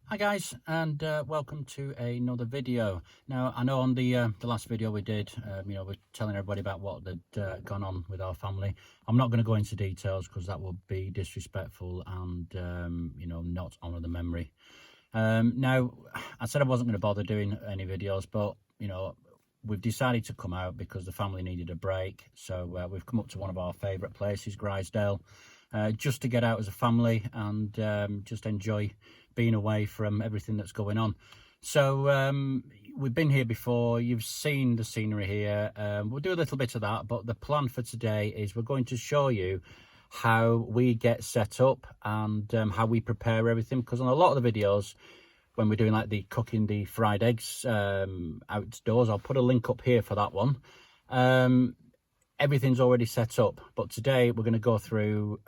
Hi guys, and welcome to another video. Now I know on the last video we did, we're telling everybody about what had gone on with our family. I'm not going to go into details because that would be disrespectful and not honour the memory. Now I said I wasn't going to bother doing any videos, but we've decided to come out because the family needed a break. So we've come up to one of our favourite places, Grisdale, just to get out as a family and just enjoy being away from everything that's going on. So we've been here before, you've seen the scenery here. We'll do a little bit of that, but the plan for today is we're going to show you how we get set up and how we prepare everything, because on a lot of the videos when we're doing like the cooking the fried eggs outdoors, I'll put a link up here for that one. Everything's already set up, but today we're going to go through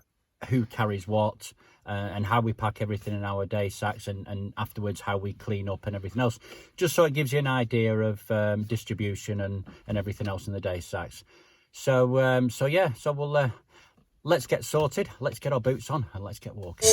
who carries what, and how we pack everything in our day sacks, and afterwards how we clean up and everything else, just so it gives you an idea of distribution and everything else in the day sacks. So we'll let's get sorted, let's get our boots on and let's get walking.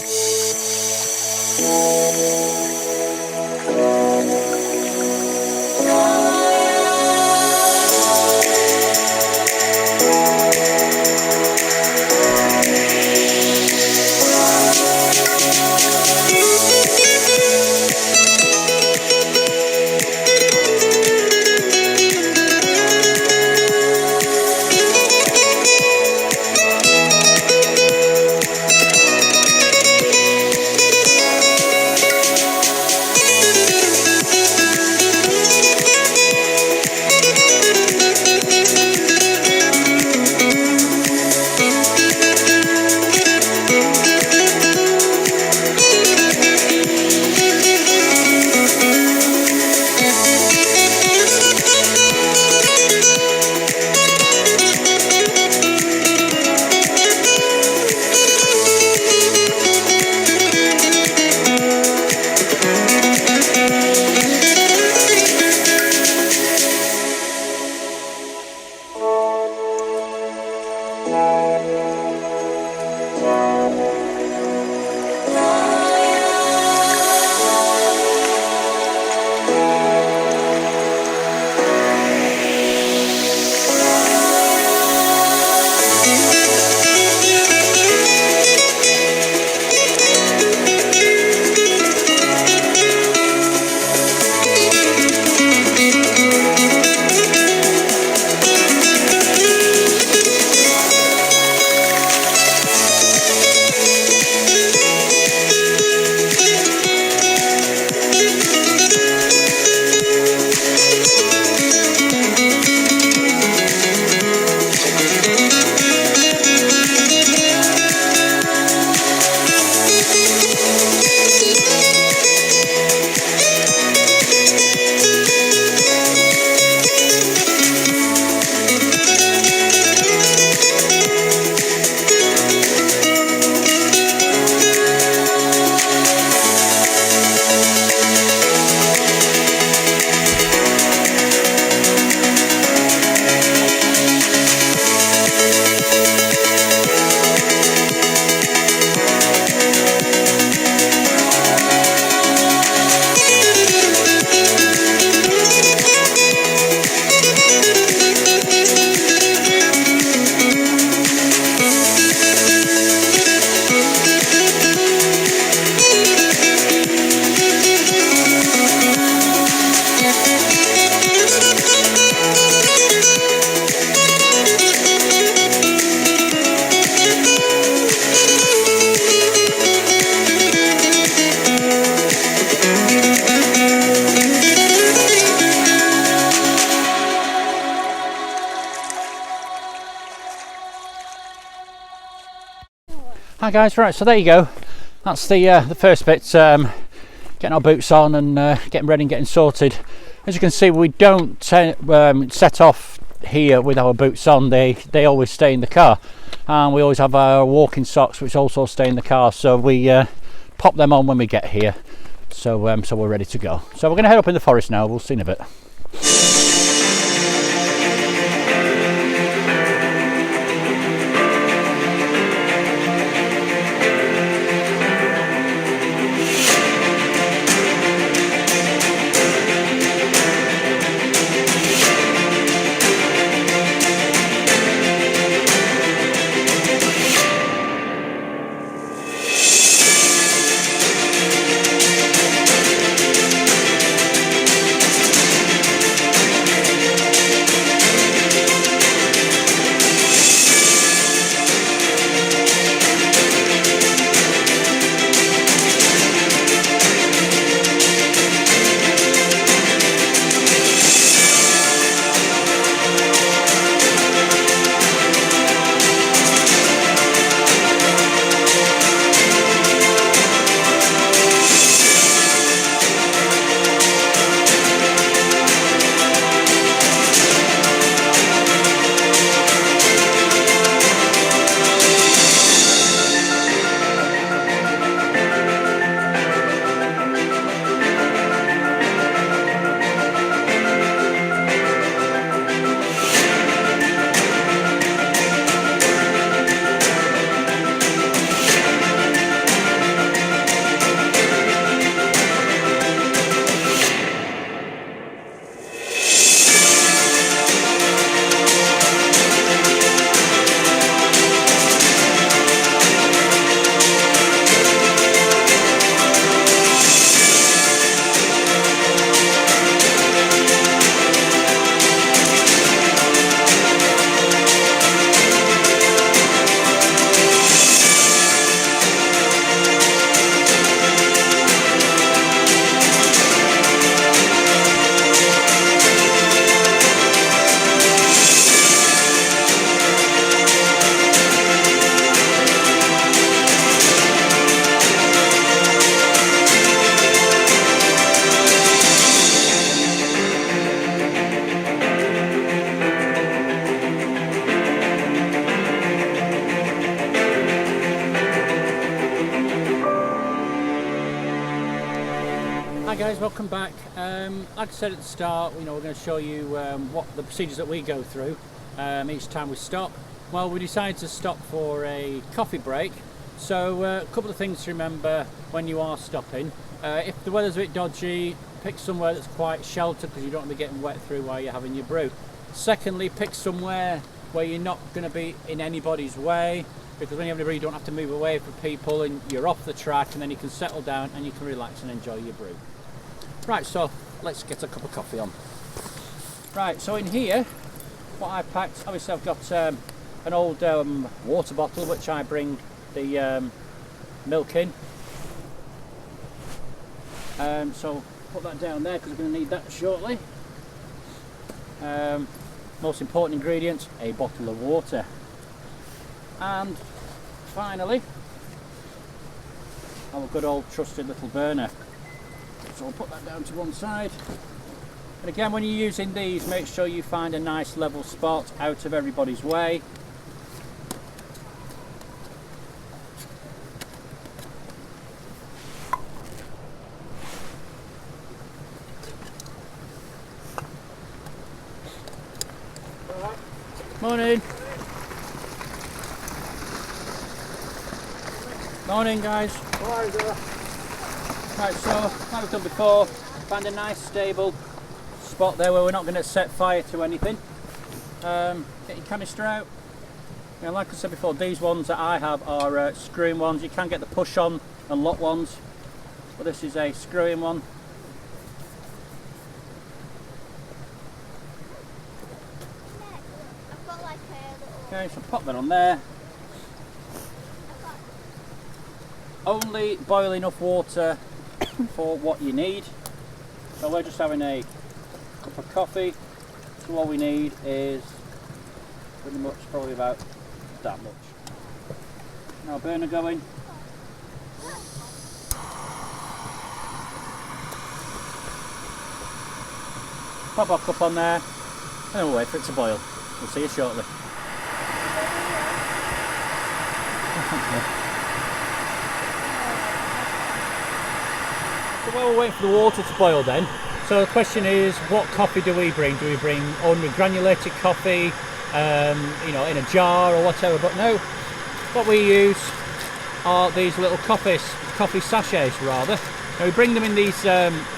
Hi guys, right, so there you go. That's the first bit, getting our boots on and getting ready and getting sorted. As you can see, we don't set off here with our boots on. They always stay in the car, and we always have our walking socks which also stay in the car, so we pop them on when we get here. So we're ready to go. So we're going to head up in the forest now. We'll see in a bit. guys, welcome back. Like I said at the start, we're going to show you what the procedures that we go through each time we stop. Well, we decided to stop for a coffee break, so a couple of things to remember when you are stopping. If the weather's a bit dodgy, pick somewhere that's quite sheltered because you don't want to be getting wet through while you're having your brew. Secondly, pick somewhere where you're not going to be in anybody's way, because when you have a brew you don't have to move away from people and you're off the track, and then you can settle down and you can relax and enjoy your brew. Right, so let's get a cup of coffee on. Right, so in here, what I packed, obviously I've got an old water bottle which I bring the milk in. So put that down there because we're going to need that shortly. Most important ingredient, a bottle of water. And finally, our good old trusted little burner. So I'll put that down to one side. And again, when you're using these, make sure you find a nice level spot out of everybody's way. Morning. Morning, guys. Right, so like we've done before, find a nice stable spot there where we're not going to set fire to anything. Get your canister out. Now, like I said before, these ones that I have are screw-in ones. You can get the push-on and lock ones, but this is a screw-in one. Okay, so pop that on there. Only boil enough water for what you need. So we're just having a cup of coffee. So all we need is pretty much probably about that much. Now burner going. Pop our cup on there, and then we'll wait for it to boil. We'll see you shortly. So while we're waiting for the water to boil then, so the question is, what coffee do we bring? Do we bring ordinary granulated coffee, in a jar or whatever? But no, what we use are these little coffee sachets rather. Now we bring them in these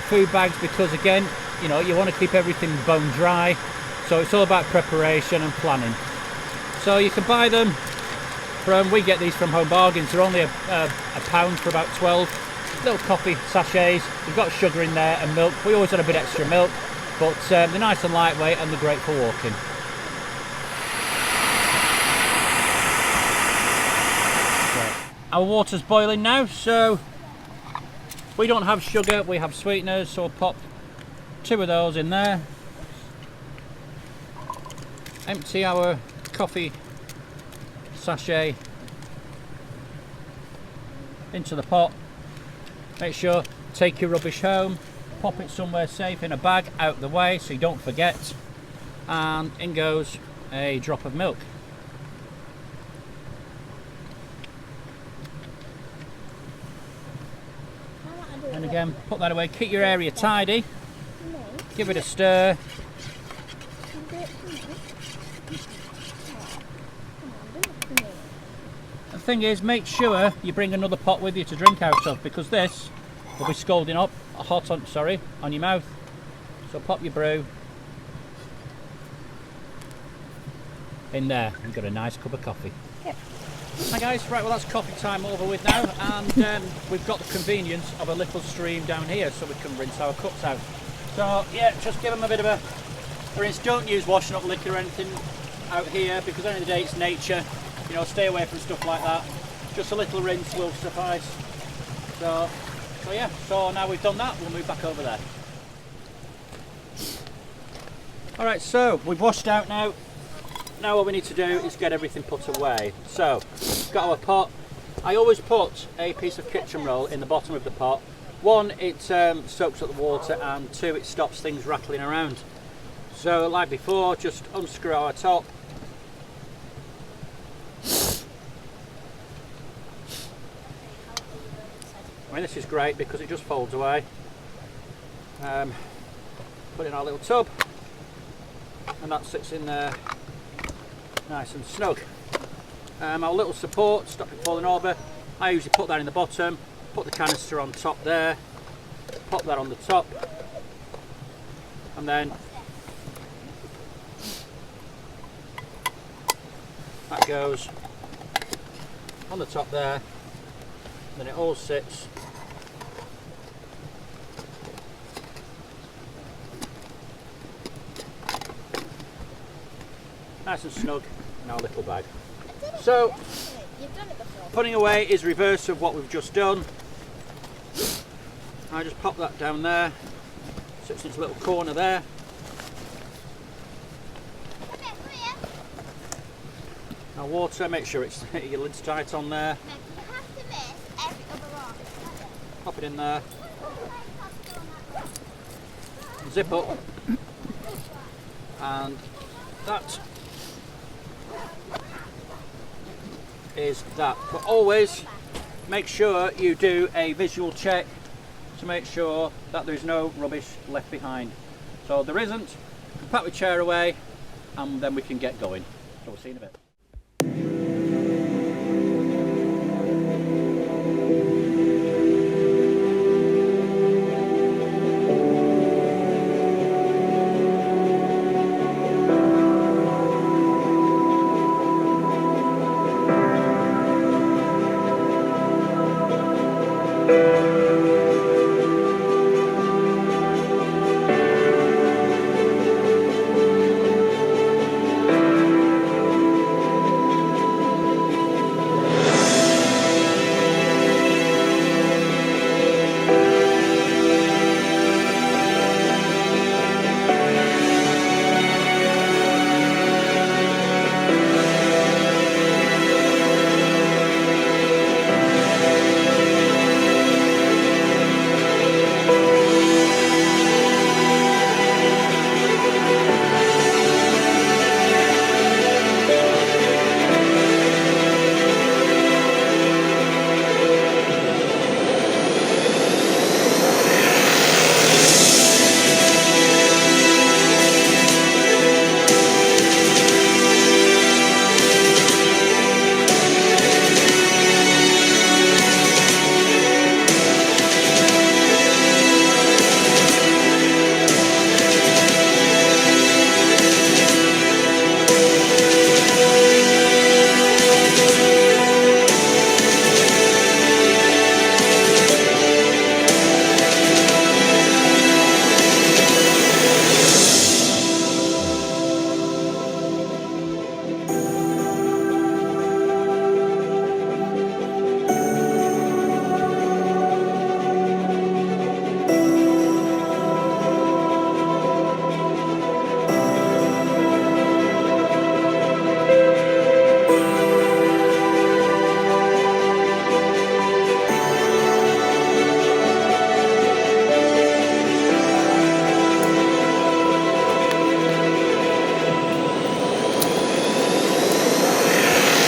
food bags because, again, you want to keep everything bone dry. So it's all about preparation and planning. So you can buy them we get these from Home Bargains. They're only a pound for about 12. Little coffee sachets. We've got sugar in there and milk. We always add a bit extra milk, but they're nice and lightweight and they're great for walking. Our water's boiling now, so we don't have sugar, we have sweeteners, so we'll pop 2 of those in there. Empty our coffee sachet into the pot. Make sure, take your rubbish home, pop it somewhere safe in a bag out the way so you don't forget, and in goes a drop of milk. And again, put that away, keep your area tidy, give it a stir. The thing is, make sure you bring another pot with you to drink out of, because this will be scalding up hot on your mouth. So pop your brew in there. You've got a nice cup of coffee. Yep. Hi guys, right, well that's coffee time over with now, and we've got the convenience of a little stream down here so we can rinse our cups out. So yeah, just give them a bit of a rinse. Don't use washing up liquor or anything out here, because at the end of the day it's nature. Stay away from stuff like that. Just a little rinse will suffice. So yeah, so now we've done that, we'll move back over there. Alright, so we've washed out now. Now what we need to do is get everything put away. So, we've got our pot. I always put a piece of kitchen roll in the bottom of the pot. 1, it soaks up the water, and 2, it stops things rattling around. So like before, just unscrew our top. I mean, this is great because it just folds away. Put in our little tub, and that sits in there nice and snug. Our little support, stop it falling over, I usually put that in the bottom, put the canister on top there, pop that on the top, and then that goes on the top there, and then it all sits nice and snug in our little bag. So, putting away is reverse of what we've just done. I just pop that down there, sits in its little corner there. Now water, make sure it's your lid's tight on there. Pop it in there. Zip up. And that is that. But always make sure you do a visual check to make sure that there's no rubbish left behind. So if there isn't, pack the chair away and then we can get going. So we'll see you in a bit.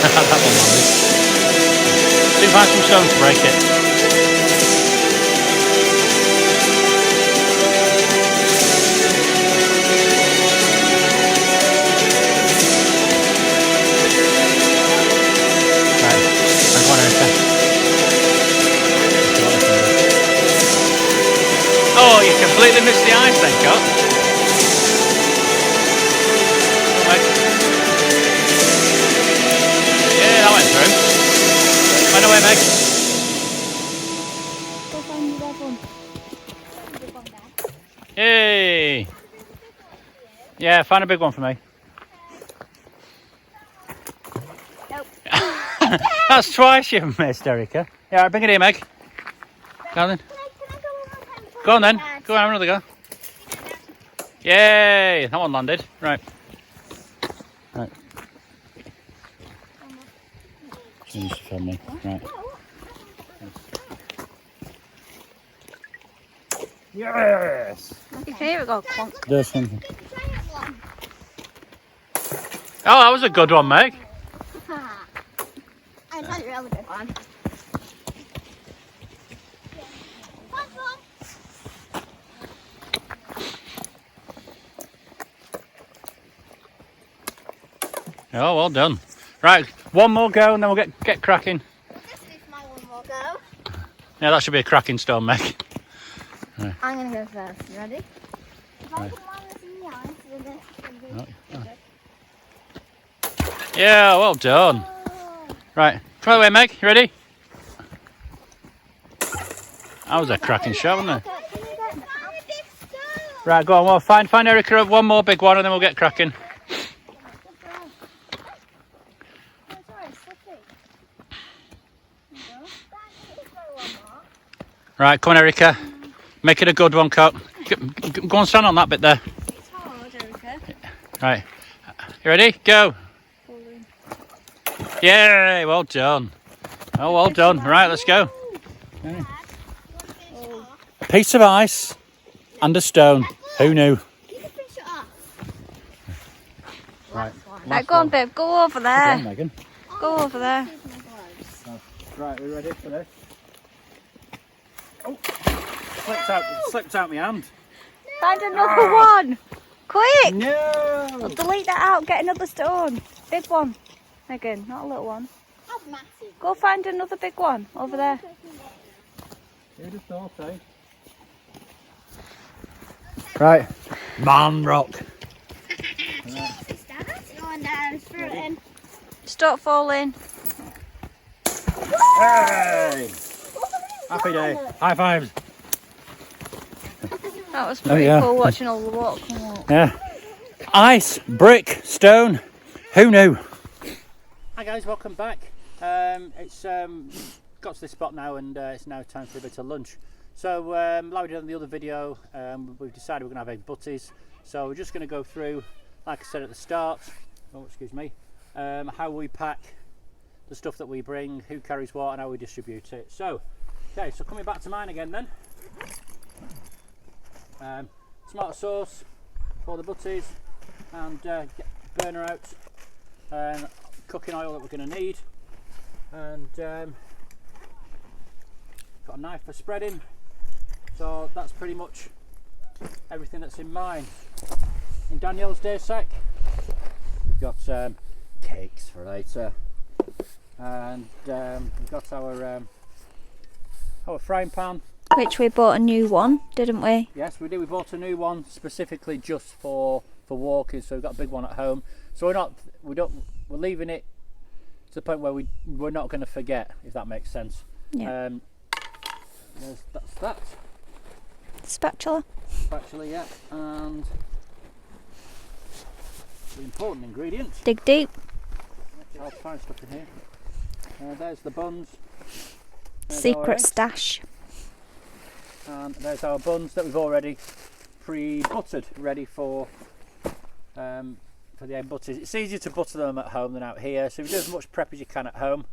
That one landed. See if I find some stones to break it. Right, there's one Erica. Oh, you completely missed the ice then, Scott. Yeah, that went through. Went away, Meg. Go find the red one. Yay! Yeah, find a big one for me. Nope. That's twice you've missed, Erica. Yeah, right, bring it here, Meg. Go on then. Can I go one more time? Go on then. Go on, have another go. Yay! That one landed. Right. Right. Seems to film me. Right. Yes! Okay, here we go. Clunk. Do something. Oh, that was a good one, Meg. I thought you were really good one. Oh, well done. Right, one more go and then we'll get cracking. Just leave my one more go. Yeah, that should be a cracking stone, Meg. I'm going to go first. You ready? If I Right. can land this in the ice, then this can be... Yeah, well done. Oh. Right, try the way, Meg. You ready? That was a cracking shot, wasn't it? Right, go on. Well, find Erica one more big one, and then we'll get cracking. Right, come on, Erica. Make it a good one, Coat. Go and stand on that bit there. It's hard, Erica. Right, you ready? Go. Yay! Well done. Oh, well done. Right, let's go. Okay. Piece of ice and a stone. Who knew? You can finish it off. Right. Right, go on, babe. Go over there. Go on, Megan. Go over there. Right, we ready for this? Oh, slipped out my hand. Find another one. Quick. No. We'll delete that out. Get another stone. Big one. Megan, not a little one. How massive? Go find another big one over there. Who'd have thought, eh? Right, man rock. Going down through it in. Stop falling. Hey! Happy day. High fives. That was pretty yeah. cool watching all the water come up. Yeah. Ice, brick, stone. Who knew? Hi guys, welcome back. It's got to this spot now, and it's now time for a bit of lunch. So, like we did on the other video, we've decided we're going to have egg butties. So we're just going to go through, like I said at the start, oh excuse me, how we pack the stuff that we bring, who carries what, and how we distribute it. So, okay, so coming back to mine again then. Tomato sauce for the butties, and burner out, and cooking oil that we're going to need, and got a knife for spreading. So that's pretty much everything that's in mine. In Danielle's day sack, we've got cakes for later, and we've got our frying pan. Which we bought a new one, didn't we? Yes, we did. We bought a new one specifically just for walking. So we've got a big one at home. So we're leaving it to the point where we're not going to forget, if that makes sense. Yeah. That's that. Spatula. Spatula, yeah, and the important ingredient. Dig deep. I'll find stuff in here. There's the buns. There's our Secret eggs. stash. And there's our buns that we've already pre-buttered, ready for the egg butties. It's easier to butter them at home than out here, so if you do as much prep as you can at home,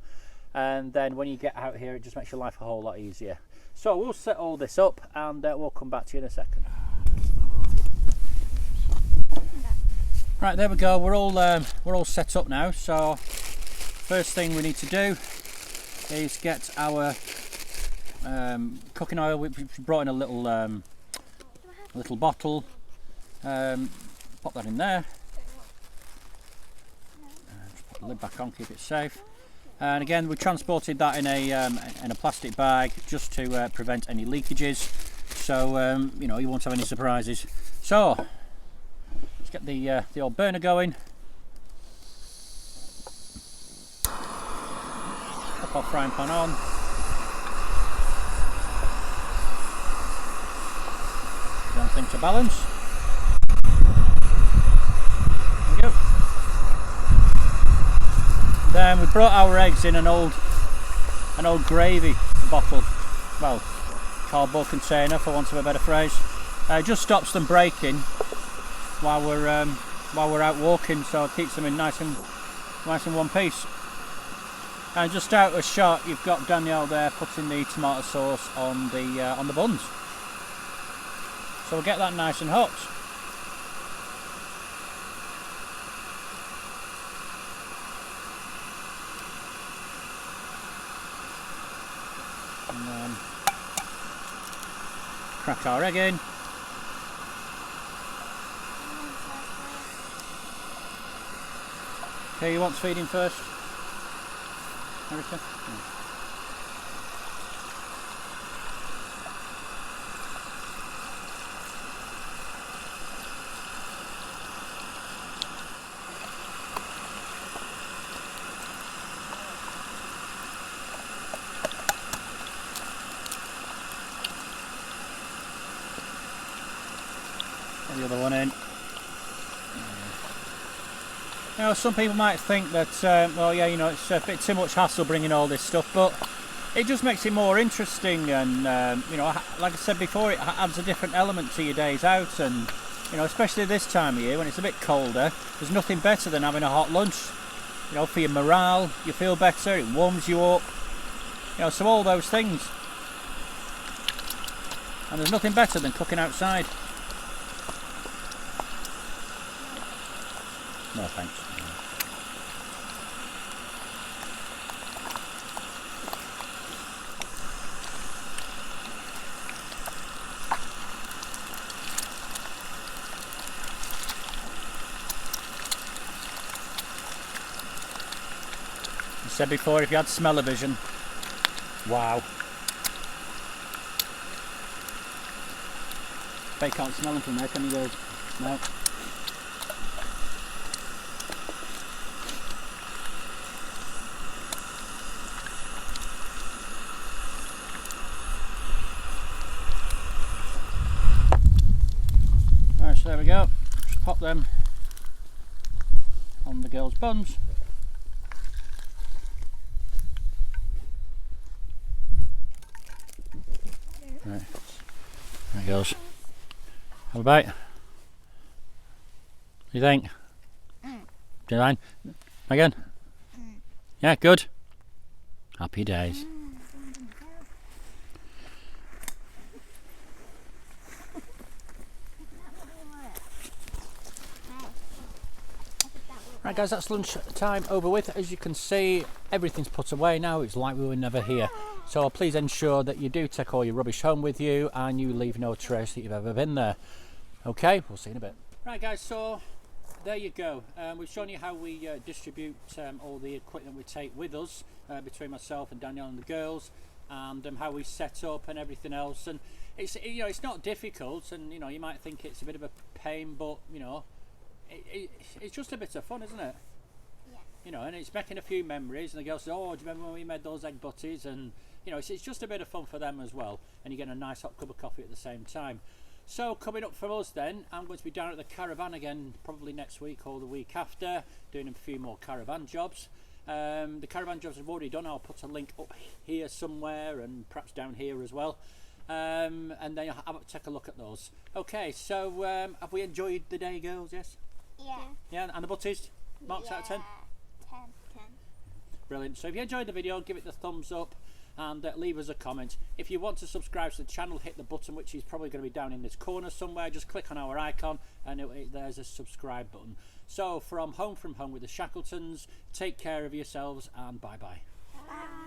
and then when you get out here, it just makes your life a whole lot easier. So we'll set all this up, and we'll come back to you in a second. Right, there we go. We're all set up now. So first thing we need to do is get our cooking oil. We've brought in a little bottle. Pop that in there. Just put the lid back on, keep it safe. And again, we transported that in a plastic bag just to prevent any leakages. So you know, you won't have any surprises. So let's get the old burner going. Pop our frying pan on. One thing to balance. There we go. Then we brought our eggs in an old gravy bottle, well, cardboard container for want of a better phrase. It just stops them breaking while we're out walking, so it keeps them in nice in one piece. And just out of shot, you've got Danielle there putting the tomato sauce on the buns. So we'll get that nice and hot. And then crack our egg in. Okay, you want feeding first, Erica? Yeah. Get the other one in. Now, some people might think that, well, yeah, you know, it's a bit too much hassle bringing all this stuff, but it just makes it more interesting, and you know, like I said before, it adds a different element to your days out, and you know, especially this time of year when it's a bit colder, there's nothing better than having a hot lunch. You know, for your morale, you feel better, it warms you up, you know, so all those things. And there's nothing better than cooking outside. No thanks. I said before, if you had smell-o-vision, wow. But you can't smell them from there, can you guys? No. Right, so there we go. Just pop them on the girls' buns. Right, there it goes. Have a bite. You think? Do you mind? Again? Yeah, good. Happy days. Right guys, that's lunch time over with. As you can see, everything's put away now. It's like we were never here. So please ensure that you do take all your rubbish home with you and you leave no trace that you've ever been there. Okay, we'll see you in a bit. Right guys, so there you go. We've shown you how we distribute all the equipment we take with us between myself and Danielle and the girls, and how we set up and everything else. And it's, you know, it's not difficult, and you know, you might think it's a bit of a pain, but you know, it's just a bit of fun, isn't it? Yeah. You know, and it's making a few memories, and the girls say, oh, do you remember when we made those egg butties? And you know, it's just a bit of fun for them as well, and you get a nice hot cup of coffee at the same time. So coming up from us then, I'm going to be down at the caravan again, probably next week or the week after, doing a few more caravan jobs. The caravan jobs I've already done. I'll put a link up here somewhere, and perhaps down here as well, and then I'll take a look at those. Okay, so have we enjoyed the day, girls? Yes? Yeah. Yeah, and the butties? Marks out of 10? 10. Brilliant. So if you enjoyed the video, give it the thumbs up and leave us a comment. If you want to subscribe to the channel, hit the button, which is probably going to be down in this corner somewhere. Just click on our icon and there's a subscribe button. So from home with the Shackletons, take care of yourselves and bye bye. Bye.